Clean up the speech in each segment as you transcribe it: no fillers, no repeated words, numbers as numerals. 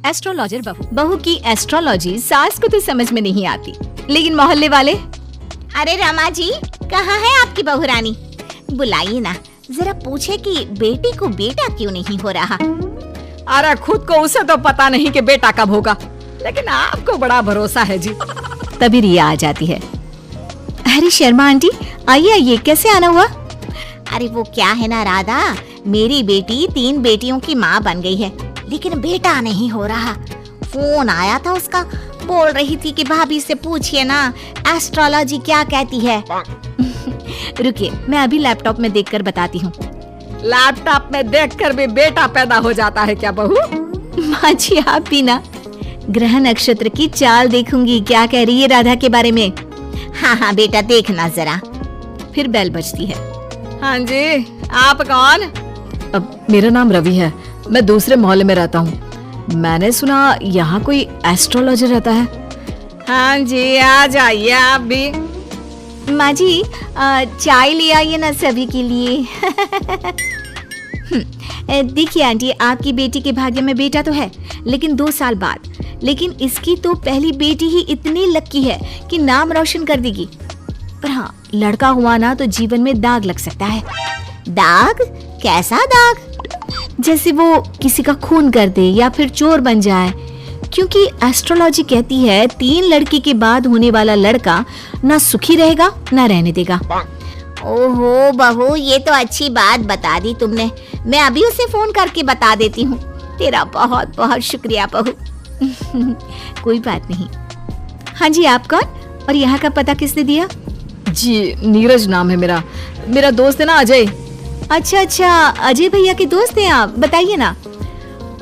Astrologer बहू की astrology सास को तो समझ में नहीं आती, लेकिन मोहल्ले वाले, अरे रमा जी, कहाँ है आपकी बहू रानी? बुलाइए ना, जरा पूछे कि बेटी को बेटा क्यों नहीं हो रहा। अरे खुद को उसे तो पता नहीं कि बेटा कब होगा, लेकिन आपको बड़ा भरोसा है जी। तभी रिया आ जाती है। अरे शर्मा आंटी, आइए आइए, कैसे आना हुआ? अरे वो क्या है ना राधा, मेरी बेटी 3 बेटियों की माँ बन गई है, लेकिन बेटा नहीं हो रहा। फोन आया था उसका, बोल रही थी कि भाभी से पूछिए ना एस्ट्रोलॉजी क्या कहती है। रुकिए, मैं अभी लैपटॉप में देखकर बताती हूँ। लैपटॉप में देखकर भी बेटा पैदा हो जाता है क्या बहू? माँ जी आप भी ना, ग्रह नक्षत्र की चाल देखूंगी क्या कह रही है राधा के बारे में। हाँ हाँ बेटा, देखना जरा। फिर बेल बजती है। हाँ जी, आप कौन? अब मेरा नाम रवि है, मैं दूसरे मोहल्ले में रहता हूँ। मैंने सुना यहाँ कोई एस्ट्रोलॉजर रहता है। हाँ जी, आ जाइए आप भी। माँ जी चाय ले आइए ना सभी के लिए। देखिए आंटी, आपकी बेटी के भाग्य में बेटा तो है, लेकिन 2 साल बाद। लेकिन इसकी तो पहली बेटी ही इतनी लकी है कि नाम रोशन कर देगी। पर हाँ, लड़का हुआ ना तो जीवन में दाग लग सकता है। दाग? कैसा दाग? जैसे वो किसी का खून कर दे या फिर चोर बन जाए, क्योंकि एस्ट्रोलॉजी कहती है 3 लड़की के बाद होने वाला लड़का ना सुखी रहेगा ना रहने देगा। ओहो बहू, ये तो अच्छी बात बता दी तुमने। मैं अभी उसे फोन करके बता देती हूँ। तेरा बहुत बहुत शुक्रिया बहू। कोई बात नहीं। हाँ जी, आप कौन और यहाँ का पता किसने दिया? जी नीरज नाम है मेरा, मेरा दोस्त है ना अजय। अच्छा, अजय भैया के दोस्त हैं आप, बताइए ना।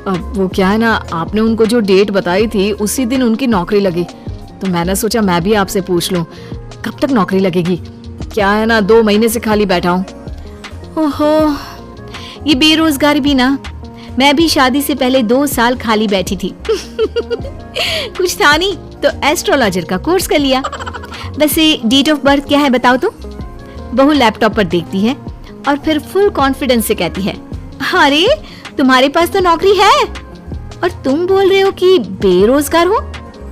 अब वो क्या है ना, आपने उनको जो डेट बताई थी उसी दिन उनकी नौकरी लगी, तो मैंने सोचा मैं भी आपसे पूछ लूं कब तक नौकरी लगेगी। क्या है ना, 2 महीने से खाली बैठा हूँ। ओहो, ये बेरोजगारी भी ना। मैं भी शादी से पहले 2 साल खाली बैठी थी। कुछ था नहीं तो एस्ट्रोलॉजर का कोर्स कर लिया। वैसे डेट ऑफ बर्थ क्या है बताओ तो? बहू लैपटॉप पर देखती है और फिर फुल कॉन्फिडेंस से कहती है, अरे तुम्हारे पास तो नौकरी है और तुम बोल रहे हो कि बेरोजगार हो,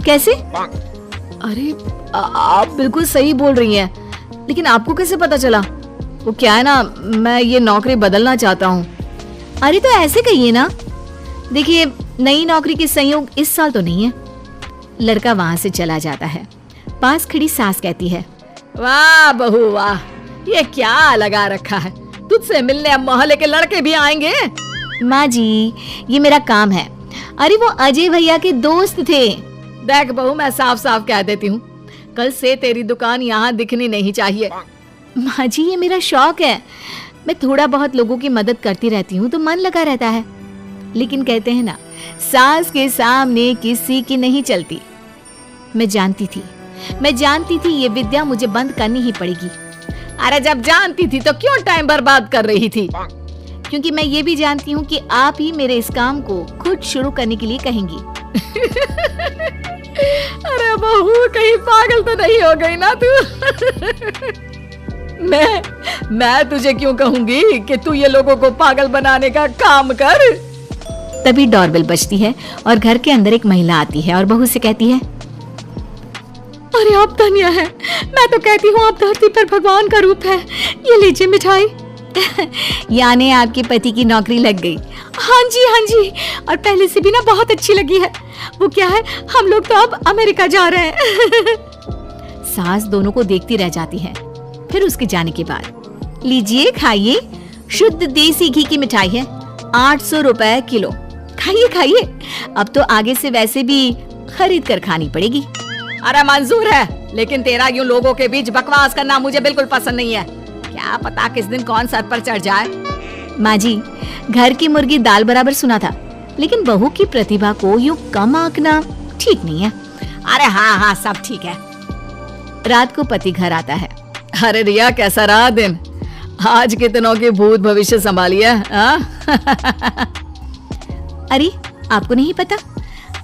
कैसे? अरे आप बिल्कुल सही बोल रही हैं, लेकिन आपको कैसे पता चला? वो क्या है ना, मैं ये नौकरी बदलना चाहता हूँ। अरे तो ऐसे कहिए ना। देखिए, नई नौकरी के संयोग इस साल तो नहीं है। लड़का वहाँ से चला जाता है। पास खड़ी सास कहती है, वाह बहू वाह, ये क्या लगा रखा है, तुझसे मिलने अब मोहल्ले के लड़के भी आएंगे। माँ जी, ये मेरा काम है। अरे वो अजय भैया के दोस्त थे। देख बहू, मैं साफ साफ कह देती हूँ, कल से तेरी दुकान यहाँ दिखनी नहीं चाहिए। माँ जी, ये मेरा शौक है। मैं थोड़ा बहुत लोगों की मदद करती रहती हूँ तो मन लगा रहता है। लेकिन कहते हैं ना, सास के सामने किसी की नहीं चलती। मैं जानती थी ये विद्या मुझे बंद करनी ही पड़ेगी। अरे जब जानती थी तो क्यों टाइम बर्बाद कर रही थी? क्योंकि मैं ये भी जानती हूँ कि आप ही मेरे इस काम को खुद शुरू करने के लिए कहेंगी। अरे बहू, कहीं पागल तो नहीं हो गई ना तू? मैं तुझे क्यों कहूंगी कि तू ये लोगों को पागल बनाने का काम कर। तभी डोरबेल बजती है और घर के अंदर एक महिला आती है और बहू से कहती है, अरे आप धन्य है, मैं तो कहती हूँ आप धरती पर भगवान का रूप है। ये लीजिए मिठाई। यानी आपके पति की नौकरी लग गई? हाँ जी, और पहले से भी ना बहुत अच्छी लगी है। वो क्या है, हम लोग तो अब अमेरिका जा रहे हैं। सास दोनों को देखती रह जाती है। फिर उसके जाने के बाद, लीजिए खाइए, शुद्ध देसी घी की मिठाई है, 800 रुपए किलो। खाइए, अब तो आगे से वैसे भी खरीद कर खानी पड़ेगी। अरे मंजूर है, लेकिन तेरा यूं लोगों के बीच बकवास करना मुझे बिल्कुल पसंद नहीं है। क्या पता किस दिन कौन सर पर चढ़ जाए। माँ जी, घर की मुर्गी दाल बराबर सुना था, लेकिन बहू की प्रतिभा को यूं कम आंकना ठीक नहीं है। अरे हाँ, सब ठीक है। रात को पति घर आता है। अरे रिया, कैसा रहा दिन? आज कितनों के भूत भविष्य संभाली है। अरे आपको नहीं पता,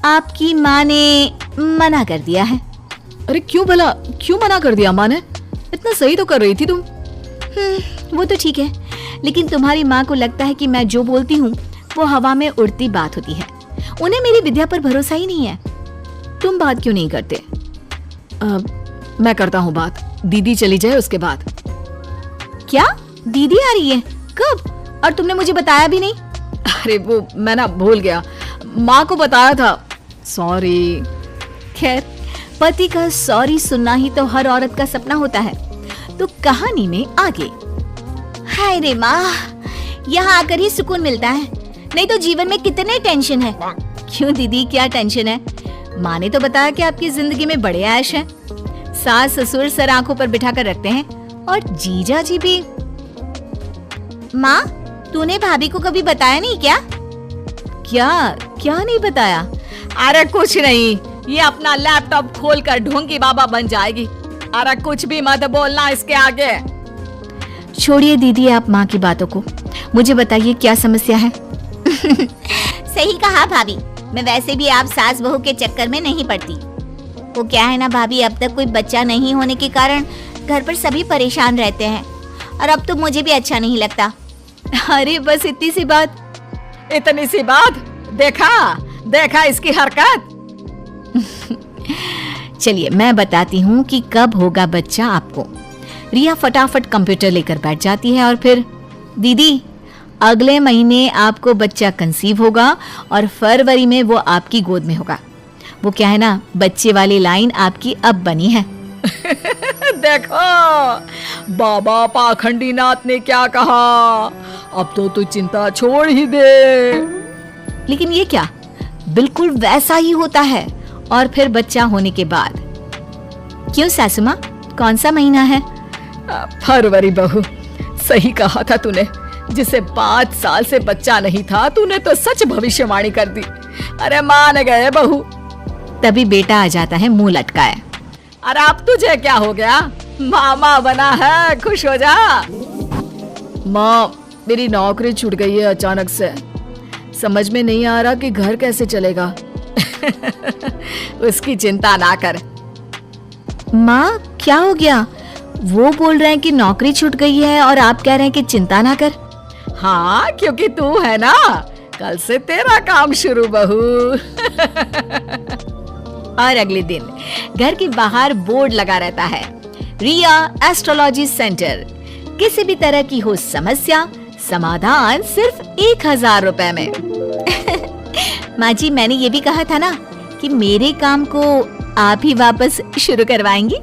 आपकी माँ ने मना कर दिया है। अरे क्यों भला, क्यों मना कर दिया माँ ने? इतना सही तो कर रही थी तुम। वो तो ठीक है, लेकिन तुम्हारी माँ को लगता है कि मैं जो बोलती हूँ वो हवा में उड़ती बात होती है। उन्हें मेरी विद्या पर भरोसा ही नहीं है। तुम बात क्यों नहीं करते? मैं करता हूँ बात, दीदी चली जाए उसके बाद। क्या दीदी आ रही है? कब? और तुमने मुझे बताया भी नहीं। अरे वो मैं ना भूल गया, माँ को बताया था, सॉरी। खैर, पति का सॉरी सुनना ही तो हर औरत का सपना होता है। तो कहानी में आगे। हाय रे माँ, यहाँ आकर ही सुकून मिलता है, नहीं तो जीवन में कितने टेंशन है। क्यों दीदी, क्या टेंशन है? माँ ने तो बताया कि आपकी जिंदगी में बड़े ऐश हैं। सास ससुर सर आंखों पर बिठा कर रखते हैं और जीजा जी भी। माँ, तूने भाभी को कभी बताया नहीं क्या? क्या नहीं बताया? अरे कुछ नहीं, ये अपना लैपटॉप खोलकर ढोंगी बाबा बन जाएगी। अरे कुछ भी मत बोलना इसके आगे। छोड़िए दीदी आप माँ की बातों को, मुझे बताइए क्या समस्या है? सही कहा भाभी, मैं वैसे भी आप सास बहू के चक्कर में नहीं पड़ती। वो क्या है ना भाभी, अब तक कोई बच्चा नहीं होने के कारण घर पर सभी परेशान रहते हैं और अब तो मुझे भी अच्छा नहीं लगता। अरे बस इतनी सी बात? इतनी सी बात? देखा इसकी हरकत। चलिए मैं बताती हूँ कि कब होगा बच्चा आपको। रिया फटाफट कंप्यूटर लेकर बैठ जाती है और फिर, दीदी अगले महीने आपको बच्चा कंसीव होगा और फरवरी में वो आपकी गोद में होगा। वो क्या है ना, बच्चे वाली लाइन आपकी अब बनी है। देखो बाबा पाखंडी नाथ ने क्या कहा, अब तो तू चिंता छोड़ ही दे। लेकिन ये क्या, बिल्कुल वैसा ही होता है। और फिर बच्चा होने के बाद। क्यों सासू माँ, कौन सा महीना है? फरवरी बहू, सही कहा था तूने। जिसे 5 साल से बच्चा नहीं था, तूने तो सच भविष्यवाणी कर दी। अरे मान गए बहू। तभी बेटा आ जाता है मुंह लटकाए। अरे अब तुझे क्या हो गया, मामा बना है, खुश हो जा। माँ, मेरी नौकरी छूट गई है अचानक से, समझ में नहीं आ रहा कि घर कैसे चलेगा। उसकी चिंता ना कर। माँ क्या हो गया? वो बोल रहे हैं कि नौकरी छूट गई है और आप कह रहे हैं कि चिंता ना कर। हाँ, क्योंकि तू है ना, कल से तेरा काम शुरू बहू। और अगले दिन घर के बाहर बोर्ड लगा रहता है, रिया एस्ट्रोलॉजी सेंटर। किसी भी तरह की हो समस्या, समाधान सिर्फ 1000 रुपए में। माँ जी, मैंने ये भी कहा था ना कि मेरे काम को आप ही वापस शुरू करवाएंगी।